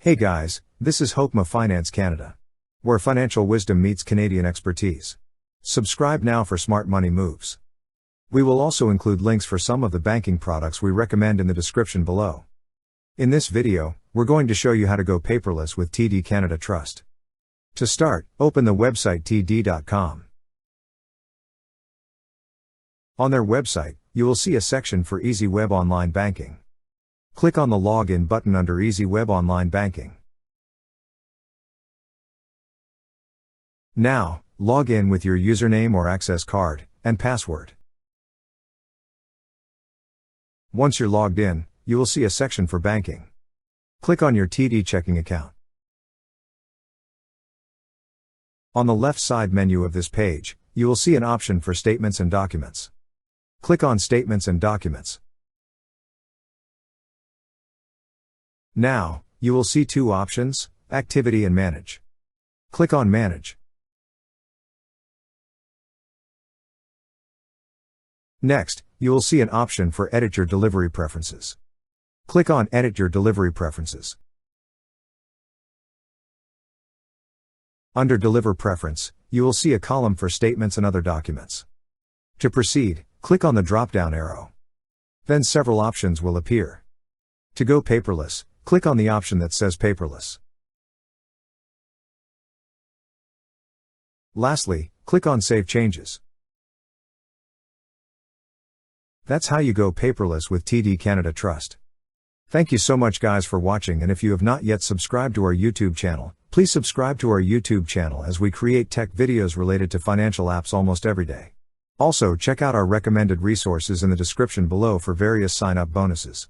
Hey guys, this is Hokma Finance Canada, where financial wisdom meets Canadian expertise. Subscribe now for smart money moves. We will also include links for some of the banking products we recommend in the description below. In this video, we're going to show you how to go paperless with TD Canada Trust. To start, open the website td.com. On their website, you will see a section for Easy Web Online Banking. Click on the Login button under Easy Web Online Banking. Now, log in with your username or access card and password. Once you're logged in, you will see a section for banking. Click on your TD checking account. On the left side menu of this page, you will see an option for Statements and Documents. Click on Statements and Documents. Now, you will see two options, Activity and Manage. Click on Manage. Next, you will see an option for Edit Your Delivery Preferences. Click on Edit Your Delivery Preferences. Under Deliver Preference, you will see a column for Statements and Other Documents. To proceed, click on the drop-down arrow. Then several options will appear. To go paperless, click on the option that says Paperless. Lastly, click on Save Changes. That's how you go paperless with TD Canada Trust. Thank you so much guys for watching, and if you have not yet subscribed to our YouTube channel, please subscribe to our YouTube channel as we create tech videos related to financial apps almost every day. Also check out our recommended resources in the description below for various sign-up bonuses.